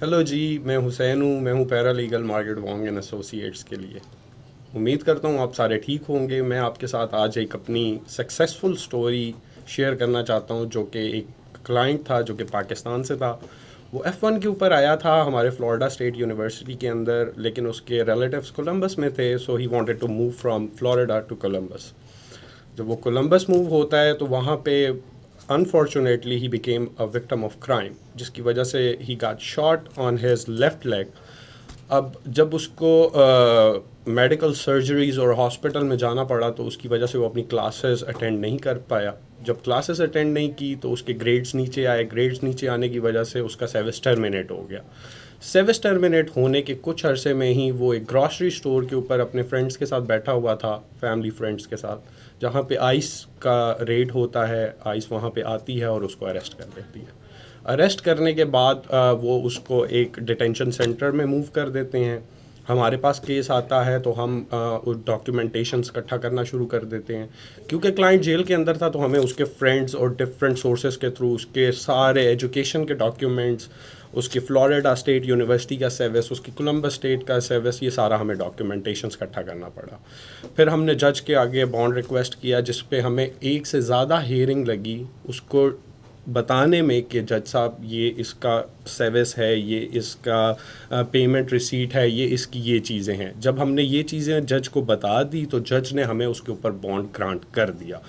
Hello जी, मैं हुसैन हूँ। मैं हूँ para legal market Wong and associates के लिए। उम्मीद करता हूँ आप सारे ठीक होंगे। मैं आपके साथ आज एक अपनी सक्सेसफुल स्टोरी शेयर करना चाहता हूँ, जो कि एक क्लाइंट था जो कि पाकिस्तान से था। वो F1 के ऊपर आया था हमारे फ्लोरिडा स्टेट यूनिवर्सिटी के अंदर, लेकिन उसके रिलेटिव्स कोलंबस में थे, so he wanted to move from Florida to Columbus. जब वो कोलंबस मूव होता है तो वहाँ पे unfortunately he became a victim of crime, जिसकी वजह से he got shot on his left leg. अब जब उसको मेडिकल सर्जरीज और हॉस्पिटल में जाना पड़ा तो उसकी वजह से वो अपनी क्लासेस अटेंड नहीं कर पाया। जब क्लासेस अटेंड नहीं की तो उसके ग्रेड्स नीचे आए। ग्रेड्स नीचे आने की वजह से उसका सेविस टर्मिनेट हो गया। सेविस टर्मिनेट होने के कुछ अरसे में ही वो एक ग्रॉसरी स्टोर के ऊपर अपने फ्रेंड्स के साथ बैठा हुआ था, फैमिली फ्रेंड्स के साथ, जहाँ पे आइस का रेड होता है। आइस वहाँ पे आती है और उसको अरेस्ट कर लेती है। अरेस्ट करने के बाद वो उसको एक डिटेंशन सेंटर में मूव कर देते हैं। हमारे पास केस आता है तो हम उस डॉक्यूमेंटेशंस इकट्ठा करना शुरू कर देते हैं। क्योंकि क्लाइंट जेल के अंदर था तो हमें उसके फ्रेंड्स और डिफरेंट सोर्सेज के थ्रू उसके सारे एजुकेशन के डॉक्यूमेंट्स, उसकी फ्लोरिडा स्टेट यूनिवर्सिटी का सर्विस, उसकी कोलंबस स्टेट का सर्विस, ये सारा हमें डॉक्यूमेंटेशंस इकट्ठा करना पड़ा। फिर हमने जज के आगे बॉन्ड रिक्वेस्ट किया, जिस पे हमें एक से ज़्यादा हियरिंग लगी उसको बताने में कि जज साहब ये इसका सर्विस है, ये इसका पेमेंट रिसीट है, ये इसकी ये चीज़ें हैं। जब हमने ये चीज़ें जज को बता दी तो जज ने हमें उसके ऊपर बॉन्ड ग्रांट कर दिया।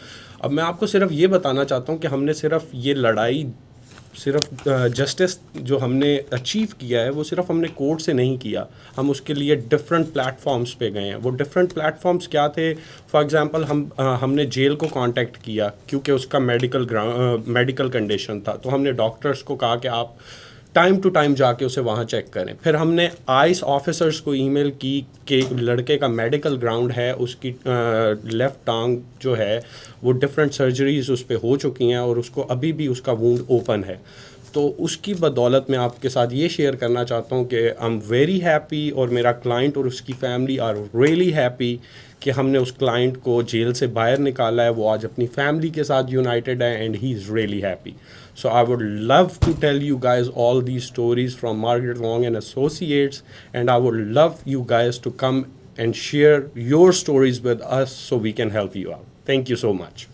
अब मैं आपको सिर्फ ये बताना चाहता हूँ कि हमने सिर्फ ये लड़ाई, सिर्फ जस्टिस जो हमने अचीव किया है वो सिर्फ हमने कोर्ट से नहीं किया। हम उसके लिए डिफरेंट प्लेटफॉर्म्स पे गए हैं। वो डिफरेंट प्लेटफॉर्म्स क्या थे? फॉर एग्जांपल हमने जेल को कांटेक्ट किया क्योंकि उसका मेडिकल कंडीशन था, तो हमने डॉक्टर्स को कहा कि आप टाइम टू टाइम जाके उसे वहाँ चेक करें। फिर हमने आइस ऑफिसर्स को ईमेल की कि लड़के का मेडिकल ग्राउंड है, उसकी लेफ़्ट टांग जो है वो डिफरेंट सर्जरीज उस पर हो चुकी हैं और उसको अभी भी उसका वूंड ओपन है। तो उसकी बदौलत मैं आपके साथ ये शेयर करना चाहता हूँ कि आई एम वेरी हैप्पी, और मेरा क्लाइंट और उसकी फैमिली आर रियली हैप्पी कि हमने उस क्लाइंट को जेल से बाहर निकाला है। वो आज अपनी फैमिली के साथ यूनाइटेड है and he is really happy. So I would love to tell you guys all these stories from Margaret Wong and Associates, and I would love you guys to come and share your stories with us so we can help you out. Thank you so much.